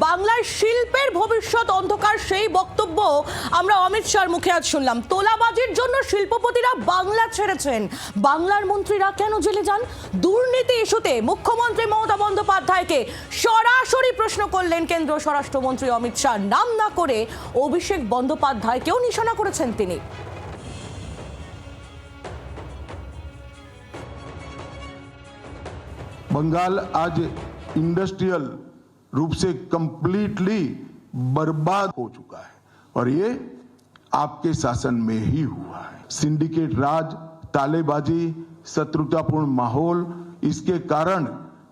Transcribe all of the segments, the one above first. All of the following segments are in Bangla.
বাংলার শিল্পের ভবিষ্যৎ অন্ধকার, সেই বক্তব্য আমরা অমিত শাহর মুখে আজ শুনলাম। তোলাবাজির জন্য শিল্পপতিরা বাংলা ছেড়েছেন, বাংলার মন্ত্রীরা কেন জেলে যান? দুর্নীতি ইস্যুতে মুখ্যমন্ত্রী মমতা বন্দ্যোপাধ্যায়কে সরাসরি প্রশ্ন করলেন কেন্দ্রীয় স্বরাষ্ট্রমন্ত্রী অমিত শাহ। নাম না করে অভিষেক বন্দ্যোপাধ্যায়কেও নিশানা করেছেন তিনি। बंगाल आज इंडस्ट्रियल रूप से कंप्लीटली बर्बाद हो चुका है और ये आपके शासन में ही हुआ है। सिंडिकेट राज, तालेबाजी, शत्रुतापूर्ण माहौल, इसके कारण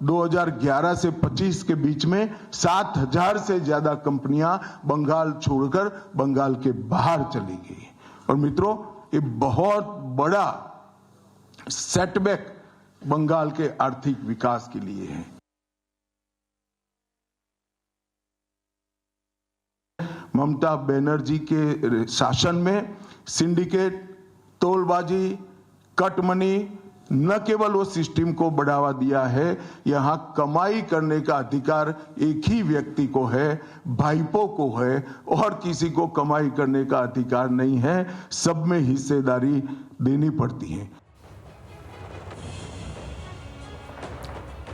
2011 से 25 के बीच में 7,000 से ज्यादा कंपनियां बंगाल छोड़कर बंगाल के बाहर चली गई। और मित्रों, ये बहुत बड़ा सेटबैक बंगाल के आर्थिक विकास के लिए है। ममता बनर्जी के शासन में सिंडिकेट, तोलबाजी, कट मनी न केवल वो सिस्टम को बढ़ावा दिया है, यहाँ कमाई करने का अधिकार एक ही व्यक्ति को है, भाईपों को है, और किसी को कमाई करने का अधिकार नहीं है। सब में हिस्सेदारी देनी पड़ती है।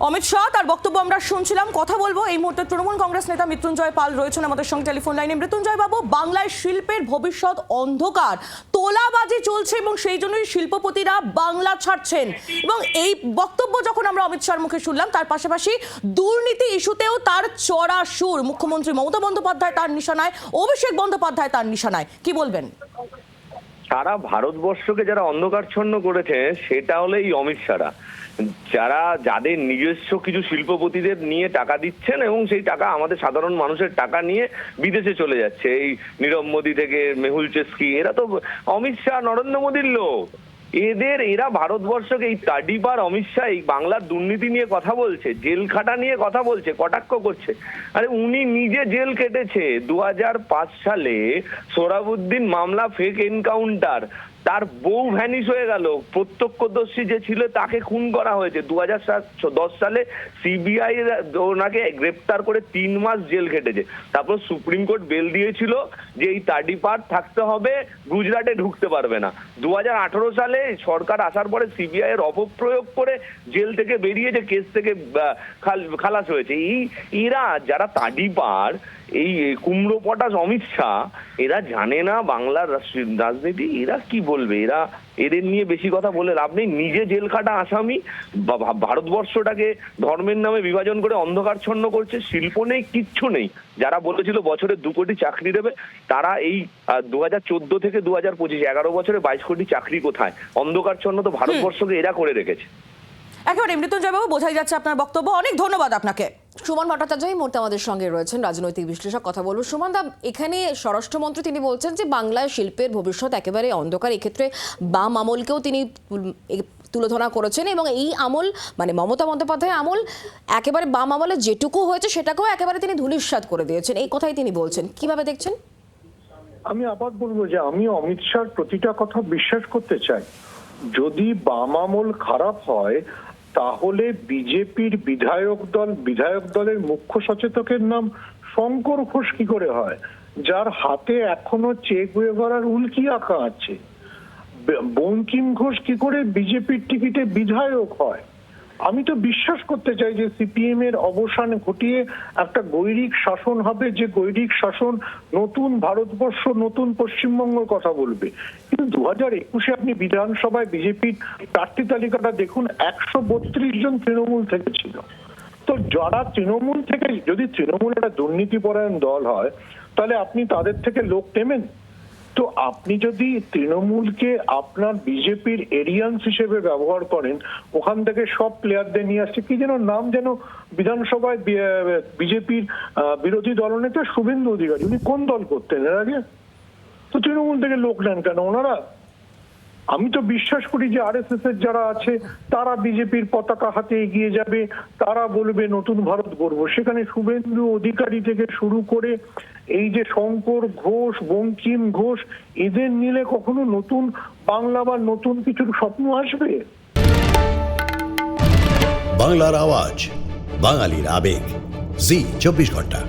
অমিত শাহ তার বক্তব্য আমরা শুনছিলাম। কথা বলবো এই মুহূর্তে তৃণমূল কংগ্রেস নেতা মৃত্যুঞ্জয় পাল রয়েছেন আমাদের সঙ্গে টেলিফোন লাইনে। মৃত্যুঞ্জয় বাবু, বাংলায় শিল্পের ভবিষ্যৎ অন্ধকার, তোলাবাজি চলছে এবং সেই জন্যই শিল্পপতিরা বাংলা ছাড়ছেন, এবং এই বক্তব্য যখন আমরা অমিত শাহর মুখে শুনলাম, তার পাশাপাশি দুর্নীতি ইস্যুতেও তার চড়া সুর। মুখ্যমন্ত্রী মমতা বন্দ্যোপাধ্যায় তার নিশানায়, অভিষেক বন্দ্যোপাধ্যায় তার নিশানায়, কি বলবেন? সারা ভারতবর্ষকে যারা অন্ধকারচ্ছন্ন করেছে সেটা হলো এই অমিত শাহরা, যারা যাদের নিজস্ব কিছু শিল্পপতিদের নিয়ে টাকা দিচ্ছেন এবং সেই টাকা আমাদের সাধারণ মানুষের টাকা নিয়ে বিদেশে চলে যাচ্ছে। এই নীরব মোদি থেকে মেহুল চেস্কি, এরা তো অমিত শাহ নরেন্দ্র মোদীর লোক। এরা ভারতবর্ষকে এই তাডিপার অমিত শাহ এই বাংলার দুর্নীতি নিয়ে কথা বলছে, জেল খাটা নিয়ে কথা বলছে, কটাক্ষ করছে। আরে উনি নিজে জেল কেটেছে 2005 সালে। সোহরাবুদ্দিন মামলা ফেক এনকাউন্টার, তার বউ ভ্যানিশ হয়ে গেল, প্রত্যক্ষদর্শী যে ছিল তাকে খুন করা হয়েছে। 2010 সালে সিবিআই ওনাকে গ্রেপ্তার করে 3 মাস জেল খেটেছে। তারপর সুপ্রিম কোর্ট বেল দিয়েছিল যে এই তাডিপার থাকতে হবে, গুজরাটে ঢুকতে পারবে না। 2018 সালে সরকার আসার পরে সিবিআই এর অপপ্রয়োগ করে জেল থেকে বেরিয়ে যে কেস থেকে খালাস হয়েছে। এরা যারা তাডিপার, এই কুমড়ো পটাশ অমিত শাহ, এরা জানে না বাংলার রাজনীতি। এরা কি বলবে? এদের নিয়ে বেশি কথা বলে লাভ নেই। নিজে জেল খাটা আসামি, ভারতবর্ষটাকে ধর্মের নামে বিভাজন করে অন্ধকারচ্ছন্ন করছে। শিল্প নেই, কিচ্ছু নেই। যারা বলেছিল বছরে 2 কোটি চাকরি দেবে, তারা এই 2014 থেকে 2025 11 বছরে 22 কোটি চাকরি কোথায়? অন্ধকারচ্ছন্ন তো ভারতবর্ষকে এরা করে রেখেছে। একেবারে মৃত্যুঞ্জয় বাবু, বোঝাই যাচ্ছে আপনার বক্তব্য। অনেক ধন্যবাদ আপনাকে। সুমন ভট্টাচার্য এই মুহূর্তে আমাদের সঙ্গে রয়েছেন, রাজনৈতিক বিশ্লেষক। কথা বলবো সুমন দা, এখানে স্বরাষ্ট্রমন্ত্রী তিনি বলছেন যে বাংলায় শিল্পের ভবিষ্যৎ একেবারে অন্ধকার। এক্ষেত্রে বাম আমলকেও তিনি তুলোধনা করেছেন, এবং এই আমল মানে মমতা বন্দ্যোপাধ্যায় আমল একেবারে বাম আমলে যেটুকু হয়েছে সেটাকেও একেবারে তিনি ধূলিসাৎ করে দিয়েছেন, এই কথাই তিনি বলছেন। কিভাবে দেখছেন? আমি আবার বলবো যে আমি অমিত শাহর প্রতিটা কথা বিশ্বাস করতে চাই। যদি বাম আমল খারাপ হয় তাহলে বিজেপির বিধায়ক দলের মুখ্য সচেতকের নাম শঙ্কর ঘোষ কি করে হয়, যার হাতে এখনো চেক ওয়েভার উল্কি আঁকা আছে? বঙ্কিম ঘোষ কি করে বিজেপির টিকিটে বিধায়ক হয়? আমি তো বিশ্বাস করতে চাই যে সিপিএম এর অবসান ঘটিয়ে একটা গৈরিক শাসন হবে, যে গৈরিক শাসন নতুন ভারতবর্ষ, নতুন পশ্চিমবঙ্গের কথা বলবে। কিন্তু 2021-এ আপনি বিধানসভায় বিজেপির প্রার্থী তালিকাটা দেখুন, 132 জন তৃণমূল থেকে ছিল। তো যারা তৃণমূল থেকে, যদি তৃণমূল একটা দুর্নীতিপরায়ণ দল হয় তাহলে আপনি তাদের থেকে লোক নেবেন? তো আপনি যদি তৃণমূলকে আপনার বিজেপির এরিয়ান্স হিসেবে ব্যবহার করেন, ওখান থেকে সব প্লেয়ারদের নিয়ে আসছে, কি যেন নাম, যেন বিধানসভায় বিজেপির বিরোধী দলনেতা শুভেন্দু অধিকারী, উনি কোন দল করতেন এর আগে? তো তৃণমূল থেকে লোক নেন কেন ওনারা? আমি তো বিশ্বাস করি যে আরএসএস এর যারা আছে তারা বিজেপির পতাকা হাতে এগিয়ে যাবে, তারা বলবে নতুন ভারত গড়ব। সেখানে শুভেন্দু অধিকারী থেকে শুরু করে এই যে শঙ্কর ঘোষ, বঙ্কিম ঘোষ, এদের নিলে কখনো নতুন বাংলা বা নতুন কিছুর স্বপ্ন আসবে? বাংলার আওয়াজ, বাঙালির আবেগ, জি 24 ঘন্টা।